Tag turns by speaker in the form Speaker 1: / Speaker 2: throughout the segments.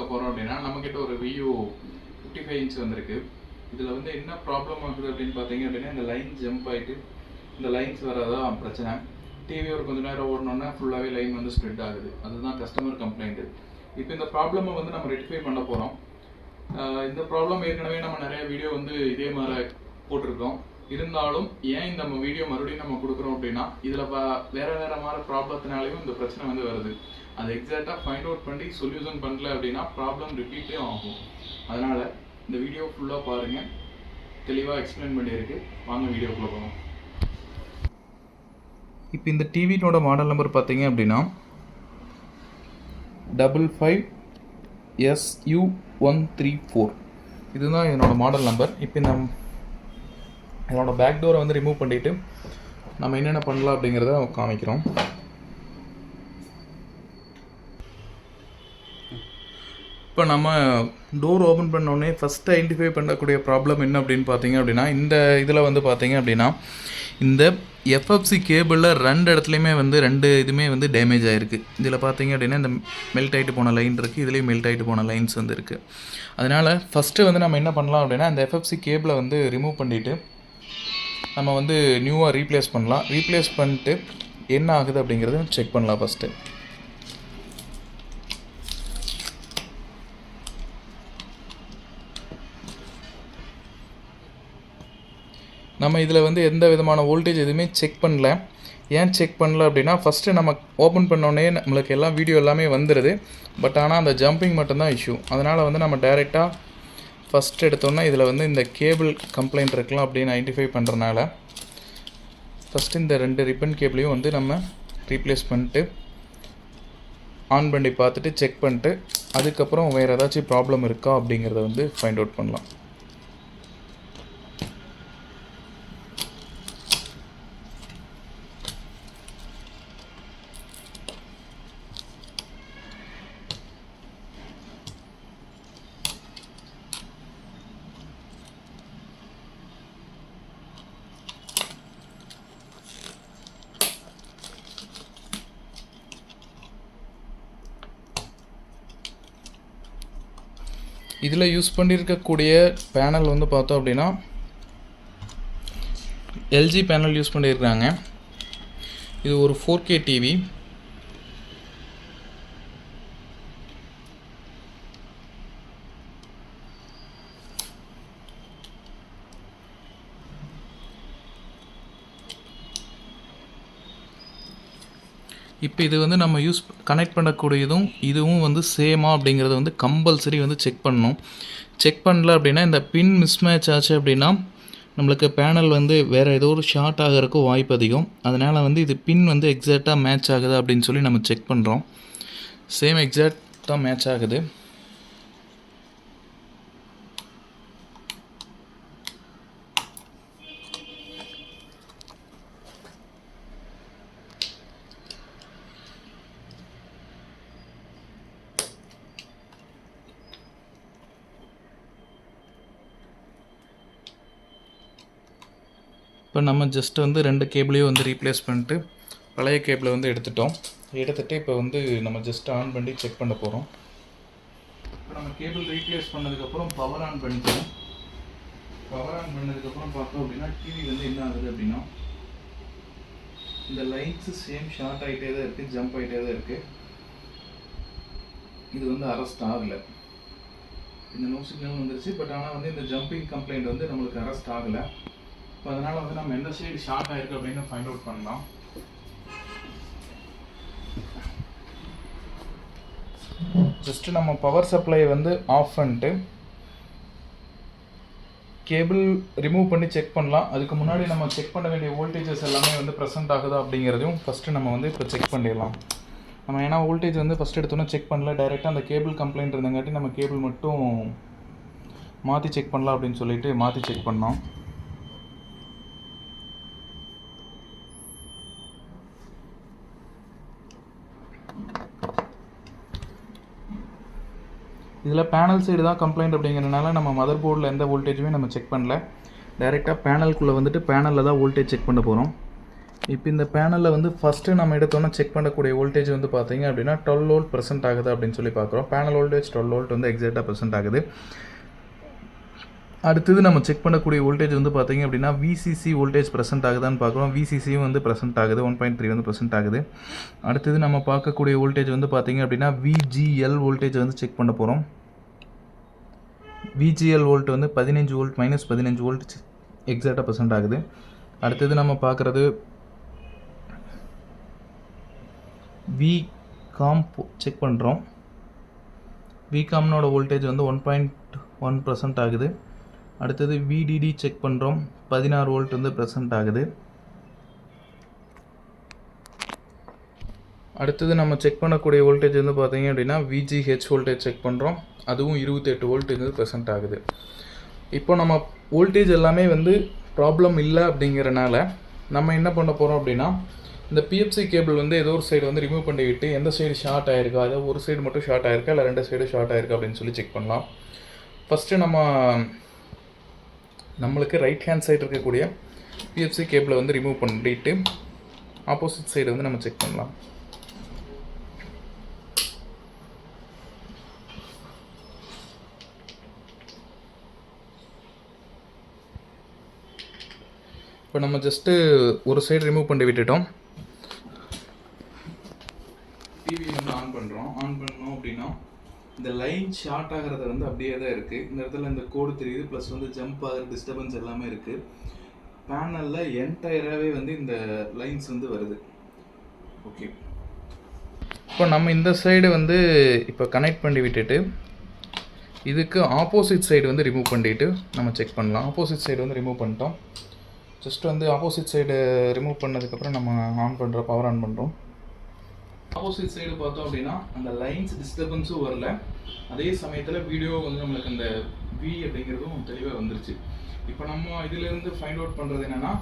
Speaker 1: பார்க்க போகிறோம் அப்படின்னா நம்மக்கிட்ட ஒரு வியூ 55 இன்ச் வந்திருக்கு. இதில் வந்து என்ன ப்ராப்ளம் ஆகுது அப்படின்னு பார்த்தீங்க அப்படின்னா இந்த லைன் ஜம்ப் ஆகிட்டு இந்த லைன்ஸ் வரதான் பிரச்சனை. டிவி ஒரு கொஞ்சம் நேரம் ஓடணுன்னா ஃபுல்லாகவே லைன் வந்து ஸ்ப்ரெட் ஆகுது. அதுதான் கஸ்டமர் கம்ப்ளைண்ட்டு. இப்போ இந்த ப்ராப்ளமை வந்து நம்ம ரெக்டிஃபை பண்ண போகிறோம். இந்த ப்ராப்ளம் ஏற்கனவே நம்ம நிறைய வீடியோ வந்து இதே மாதிரி போட்டிருக்கோம். இருந்தாலும் ஏன் இந்த வீடியோ மறுபடியும் நம்ம கொடுக்குறோம் அப்படின்னா இதில் வேறு மாதிரி ப்ராப்ளத்தினாலையும் இந்த பிரச்சனை வந்து வருது. அதை எக்ஸாக்டாக ஃபைண்ட் அவுட் பண்ணி சொல்யூஷன் பண்ணல அப்படின்னா ப்ராப்ளம் ரிப்பீட்டே ஆகும். அதனால் இந்த வீடியோ ஃபுல்லாக பாருங்கள், தெளிவாக எக்ஸ்பிளைன் பண்ணியிருக்கு. வாங்க வீடியோக்குள்ளே போகணும். இப்போ இந்த டிவியோட மாடல் நம்பர் பார்த்தீங்க அப்படின்னா 55SU134. இதுதான் இதனோட மாடல் நம்பர். இப்போ இதனோட பேக் டோரை வந்து ரிமூவ் பண்ணிவிட்டு நம்ம என்னென்ன பண்ணலாம் அப்படிங்கிறத காமிக்கிறோம். இப்போ நம்ம டோர் ஓப்பன் பண்ணோடனே ஃபஸ்ட்டு ஐடென்டிஃபை பண்ணக்கூடிய ப்ராப்ளம் என்ன அப்படின்னு பார்த்தீங்க அப்படின்னா இந்த இதில் வந்து பார்த்தீங்க அப்படின்னா இந்த எஃப்எஃப்சி கேபிளில் ரெண்டு இடத்துலையுமே வந்து இதுவுமே வந்து டேமேஜ் ஆகிருக்கு. இதில் பார்த்தீங்க அப்படின்னா இந்த மெல்ட் ஆகிட்டு போன லைன் இருக்குது, இதுலேயும் மெல்ட் ஆகிட்டு போன லைன்ஸ் வந்து இருக்குது. அதனால் ஃபஸ்ட்டு வந்து நம்ம என்ன பண்ணலாம் அப்படின்னா இந்த எஃப்எஃப்சி கேபிளை வந்து ரிமூவ் பண்ணிவிட்டு நம்ம வந்து நியூவாக ரீப்ளேஸ் பண்ணலாம். ரீப்ளேஸ் பண்ணிட்டு என்ன ஆகுது அப்படிங்கிறத செக் பண்ணலாம். ஃபஸ்ட்டு நம்ம இதில் வந்து எந்த விதமான வோல்டேஜ் எதுவுமே செக் பண்ணல. ஏன் செக் பண்ணல அப்படின்னா ஃபஸ்ட்டு நம்ம ஓப்பன் பண்ணோடனே நம்மளுக்கு எல்லாம் வீடியோ எல்லாமே வந்துடுது. பட் ஆனால் அந்த ஜம்பிங் மட்டும்தான் இஷ்யூ. அதனால் வந்து நம்ம டைரெக்டாக ஃபஸ்ட் எடுத்தோன்னா இதில் வந்து இந்த கேபிள் கம்ப்ளைண்ட் இருக்கலாம் அப்படின்னு ஐடென்டிஃபை பண்ணுறதுனால ஃபஸ்ட்டு இந்த 2 ரிப்பன் கேபிளையும் வந்து நம்ம ரீப்ளேஸ் பண்ணிட்டு ஆன் பண்ணி பார்த்துட்டு செக் பண்ணிட்டு அதுக்கப்புறம் வேறு ஏதாச்சும் ப்ராப்ளம் இருக்கா அப்படிங்கிறத வந்து ஃபைண்ட் அவுட் பண்ணலாம். இதில் யூஸ் பண்ணியிருக்கக்கூடிய பேனல் வந்து பார்த்தோம் அப்படின்னா எல்ஜி பேனல் யூஸ் பண்ணியிருக்காங்க. இது ஒரு 4K டிவி. இப்போ இது வந்து நம்ம கனெக்ட் பண்ணக்கூடியதும் இதுவும் வந்து சேமா அப்படிங்கிறத வந்து கம்பல்சரி வந்து செக் பண்ணணும். செக் பண்ணல அப்படின்னா இந்த பின் மிஸ்மேட்ச் ஆச்சு அப்படின்னா நம்மளுக்கு பேனல் வந்து வேறு ஏதோ ஒரு ஷார்ட் ஆகிறதுக்கு வாய்ப்பு அதிகம். அதனால் வந்து இது பின் வந்து எக்ஸாக்டாக மேட்ச் ஆகுது அப்படின்னு சொல்லி நம்ம செக் பண்ணுறோம். சேம் எக்ஸாக்டாக மேட்ச் ஆகுது. இப்போ நம்ம ஜஸ்ட் வந்து 2 கேபிளையும் வந்து ரீப்ளேஸ் பண்ணிட்டு பழைய கேபிளை வந்து எடுத்துகிட்டு இப்போ வந்து நம்ம ஜஸ்ட் ஆன் பண்ணி செக் பண்ண போகிறோம். இப்போ நம்ம கேபிள் ரீப்ளேஸ் பண்ணதுக்கப்புறம் பவர் ஆன் பண்ணிக்கிறோம். பவர் ஆன் பண்ணதுக்கப்புறம் பார்த்தோம் அப்படின்னா டிவி வந்து என்ன ஆகுது அப்படின்னா இந்த லைன்ஸு சேம் ஷார்ட் ஆகிட்டே தான் இருக்குது, ஜம்ப் ஆகிட்டே தான் இருக்குது. இது வந்து அரெஸ்ட் ஆகலை. இந்த நோ சிக்னல் வந்துருச்சு. பட் ஆனால் வந்து இந்த ஜம்பிங் கம்ப்ளைண்ட் வந்து நம்மளுக்கு அரெஸ்ட் ஆகலை. இப்போ அதனால் வந்து நம்ம எந்த சைடு ஷார்ட் ஆகிருக்கு அப்படின்னு ஃபைண்ட் அவுட் பண்ணலாம். ஜஸ்ட்டு நம்ம பவர் சப்ளை வந்து ஆஃப் பண்ணிட்டு கேபிள் ரிமூவ் பண்ணி செக் பண்ணலாம். அதுக்கு முன்னாடி நம்ம செக் பண்ண வேண்டிய வோல்டேஜஸ் எல்லாமே வந்து ப்ரெசென்ட் ஆகுதா அப்படிங்கிறதையும் ஃபஸ்ட்டு நம்ம வந்து இப்போ செக் பண்ணிடலாம். நம்ம ஏன்னா வோல்டேஜ் வந்து ஃபஸ்ட் எடுத்தோன்னே செக் பண்ணல, டைரெக்டாக அந்த கேபிள் கம்ப்ளைண்ட் இருந்தங்காட்டி நம்ம கேபிள் மட்டும் மாற்றி செக் பண்ணலாம் அப்படின்னு சொல்லிட்டு மாற்றி செக் பண்ணோம். இதில் பேனல் சைடு தான் கம்ப்ளைண்ட் அப்படிங்கிறதுனால நம்ம மதர் போர்டில் எந்த வோல்டேஜுமே நம்ம செக் பண்ணல. டைரெக்டாக பேனலுக்குள்ளே வந்துட்டு பேனலில் தான் வோல்டேஜ் செக் பண்ண போகிறோம். இப்போ இந்த பேனலில் வந்து ஃபஸ்ட்டு நம்ம எடுத்தோன்னா செக் பண்ணக்கூடிய வோல்டேஜ் வந்து பார்த்தீங்க அப்படின்னா 12 வோல்ட் ப்ரெசென்ட் ஆகுது அப்படின்னு சொல்லி பார்க்குறோம். பேனல் வோல்டேஜ் 12 வோல்ட் வந்து எக்ஸாக்டாக ப்ரெசென்ட் ஆகுது. அடுத்தது நம்ம செக் பண்ணக்கூடிய வோல்டேஜ் வந்து பார்த்தீங்க அப்படின்னா விசிசி வோல்டேஜ் ப்ரெசென்ட் ஆகுதான்னு பார்க்குறோம். விசிசியும் வந்து ப்ரெசென்ட் ஆகுது, 1.3 வந்து ப்ரெசென்ட் ஆகுது. அடுத்தது நம்ம பார்க்கக்கூடிய வோல்டேஜ் வந்து பார்த்தீங்க அப்படின்னா விஜிஎல் வோல்டேஜ் வந்து செக் பண்ண போகிறோம். விஜிஎல் வோல்ட் வந்து 15 வோல்ட் -15 வோல்ட் எக்ஸாக்டாக ப்ரெசென்ட் ஆகுது. அடுத்தது நம்ம பார்க்குறது விகாம் செக் பண்ணுறோம். விகாம்னோட வோல்டேஜ் வந்து 1.1% ஆகுது. அடுத்தது விடிடி செக் பண்ணுறோம். 16 வோல்ட் வந்து ப்ரெசென்ட் ஆகுது. அடுத்தது நம்ம செக் பண்ணக்கூடிய வோல்டேஜ் வந்து பார்த்தீங்க அப்படின்னா விஜிஹெச் வோல்டேஜ் செக் பண்ணுறோம். அதுவும் 28 வோல்ட் வந்து ப்ரெசென்ட் ஆகுது. இப்போ நம்ம வோல்டேஜ் எல்லாமே வந்து ப்ராப்ளம் இல்லை அப்படிங்கிறனால நம்ம என்ன பண்ண போகிறோம் அப்படின்னா, இந்த பிஎஃப்சி கேபிள் வந்து ஏதோ ஒரு சைடு வந்து ரிமூவ் பண்ணிவிட்டு எந்த சைடு ஷார்ட் ஆயிருக்கா, ஏதோ ஒரு சைடு மட்டும் ஷார்ட் ஆயிருக்கா இல்லை 2 சைடு ஷார்ட் ஆயிருக்கா அப்படின்னு சொல்லி செக் பண்ணலாம். ஃபஸ்ட்டு நம்மளுக்கு ரைட் ஹேண்ட் சைடு இருக்கக்கூடிய பிஎஃப்சி கேபிளை வந்து ரிமூவ் பண்ணிவிட்டு ஆப்போசிட் சைடு வந்து நம்ம செக் பண்ணலாம். இப்போ நம்ம ஜஸ்ட்டு ஒரு சைடு ரிமூவ் பண்ணி விட்டுட்டோம். டிவி வந்து ஆன் பண்ணோம் அப்படின்னா இந்த லைன் ஷார்ட் ஆகிறது வந்து அப்படியே தான் இருக்குது. இந்த இடத்துல இந்த கோடு தெரியுது, ப்ளஸ் வந்து ஜம்ப் ஆகிற டிஸ்டர்பன்ஸ் எல்லாமே இருக்குது. பேனலில் என்டையராகவே வந்து இந்த லைன்ஸ் வந்து வருது. ஓகே, இப்போ நம்ம இந்த சைடு வந்து இப்போ கனெக்ட் பண்ணி விட்டுட்டு இதுக்கு ஆப்போசிட் சைடு வந்து ரிமூவ் பண்ணிவிட்டு நம்ம செக் பண்ணலாம். ஆப்போசிட் சைடு வந்து ரிமூவ் பண்ணிட்டோம். ஜஸ்ட் வந்து ஆப்போசிட் சைடு ரிமூவ் பண்ணதுக்கப்புறம் நம்ம பவர் ஆன் பண்ணுறோம். ஆப்போசிட் சைடு பார்த்தோம் அப்படின்னா அந்த லைன்ஸ் டிஸ்டர்பன்ஸும் வரல, அதே சமயத்தில் வீடியோ வந்து நம்மளுக்கு அந்த வி அப்படிங்கிறதும் தெளிவாக வந்துருச்சு. இப்போ நம்ம இதிலேருந்து ஃபைண்ட் அவுட் பண்ணுறது என்னென்னா,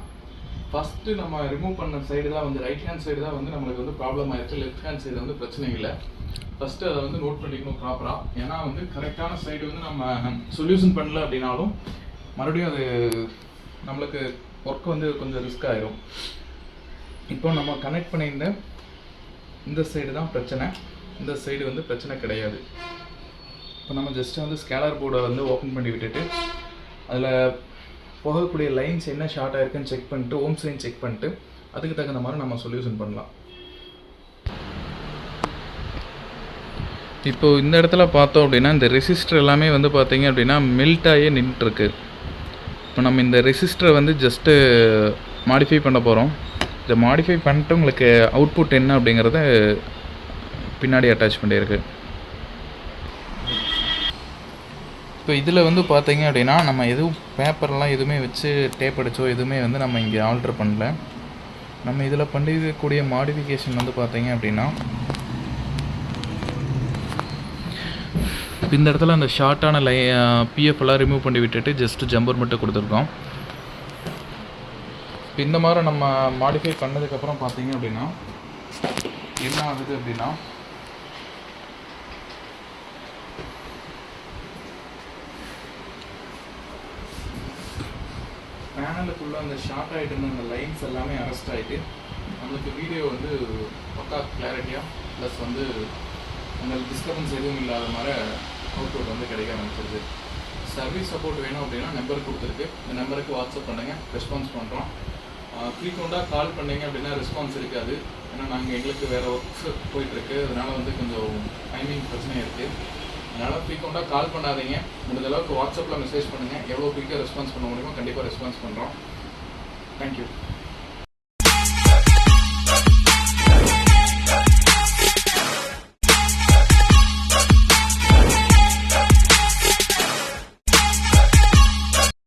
Speaker 1: ஃபஸ்ட்டு நம்ம ரிமூவ் பண்ண சைடு தான் வந்து ரைட் ஹேண்ட் சைடு தான் வந்து நம்மளுக்கு வந்து ப்ராப்ளம் ஆயிடுச்சு. லெஃப்ட் ஹேண்ட் சைடு வந்து பிரச்சனை இல்லை. ஃபஸ்ட்டு அதை வந்து நோட் பண்ணிக்கணும் ப்ராப்பராக. ஏன்னா வந்து கரெக்டான சைடு வந்து நம்ம சொல்யூஷன் பண்ணல அப்படின்னாலும் மறுபடியும் அது நம்மளுக்கு ஒர்க் வந்து கொஞ்சம் ரிஸ்க் ஆகிடும். இப்போ நம்ம கனெக்ட் பண்ணியிருந்த இந்த சைடு தான் பிரச்சனை, இந்த சைடு வந்து பிரச்சனை கிடையாது. இப்போ நம்ம ஜஸ்ட்டு வந்து ஸ்கேலர் போர்டை வந்து ஓப்பன் பண்ணி விட்டுட்டு அதில் போகக்கூடிய லைன்ஸ் என்ன ஷார்ட் ஆகிருக்குன்னு செக் பண்ணிட்டு ஓம்ஸ் லைன் செக் பண்ணிட்டு அதுக்கு தகுந்த மாதிரி நம்ம சொல்யூஷன் பண்ணலாம். இப்போது இந்த இடத்துல பார்த்தோம் அப்படின்னா இந்த ரெசிஸ்டர் எல்லாமே வந்து பார்த்தீங்க அப்படின்னா மெல்ட் ஆகியே நின்றுட்டுருக்கு. இப்போ நம்ம இந்த ரெசிஸ்டரை வந்து ஜஸ்ட்டு மாடிஃபை பண்ண போகிறோம். இதை மாடிஃபை பண்ணிட்டு உங்களுக்கு அவுட்புட் என்ன அப்படிங்கிறத பின்னாடி அட்டாச் பண்ணியிருக்கு. இப்போ இதில் வந்து பார்த்தீங்க அப்படின்னா நம்ம எதுவும் பேப்பர்லாம் எதுவுமே வச்சு டேப் அடிச்சோ எதுவுமே வந்து நம்ம இங்கே ஆல்ட்ரு பண்ணல. நம்ம இதில் பண்ணிக்கக்கூடிய மாடிஃபிகேஷன் வந்து பார்த்தீங்க அப்படின்னா, இந்த இடத்துல அந்த ஷார்ட்டான பிஎஃப் எல்லாம் ரிமூவ் பண்ணி விட்டுட்டு ஜஸ்ட்டு ஜம்பர் மட்டும் கொடுத்துருக்கோம். இந்த மாதிரி நம்ம மாடிஃபை பண்ணதுக்கப்புறம் பார்த்தீங்க அப்படின்னா என்ன ஆகுது அப்படின்னா, பேனலுக்குள்ளே அந்த ஷார்ட் ஆகிட்டு இருந்த அந்த லைன்ஸ் எல்லாமே அரெஸ்ட் ஆகிட்டு நம்மளுக்கு வீடியோ வந்து பக்கா கிளாரிட்டியாக ப்ளஸ் வந்து அந்த டிஸ்டர்பன்ஸ் எதுவும் இல்லாத மாதிரி அவுட்புட் வந்து கிடைக்க ஆரம்பிச்சிருது. சர்வீஸ் சப்போர்ட் வேணும் அப்படின்னா நம்பர் கொடுத்துருக்கு, இந்த நம்பருக்கு வாட்ஸ்அப் பண்ணுங்கள், ரெஸ்பான்ஸ் பண்ணுறோம். ஃப்ரீக்வெண்ட்டாக கால் பண்ணிங்க அப்படின்னா ரெஸ்பான்ஸ் இருக்காது. ஏன்னா நாங்கள் எங்களுக்கு வேறு ஒர்க்ஸ் போயிட்டுருக்கு, அதனால் வந்து கொஞ்சம் டைமிங் பிரச்சனை இருக்குது. அதனால் ஃப்ரீக்வெண்ட்டாக கால் பண்ணாதீங்க. முடிஞ்ச அளவுக்கு வாட்ஸ்அப்பில் மெசேஜ் பண்ணுங்கள். எவ்வளோ குயிக்காக ரெஸ்பான்ஸ் பண்ண முடியுமோ கண்டிப்பாக ரெஸ்பான்ஸ் பண்ணுறோம். தேங்க்யூ.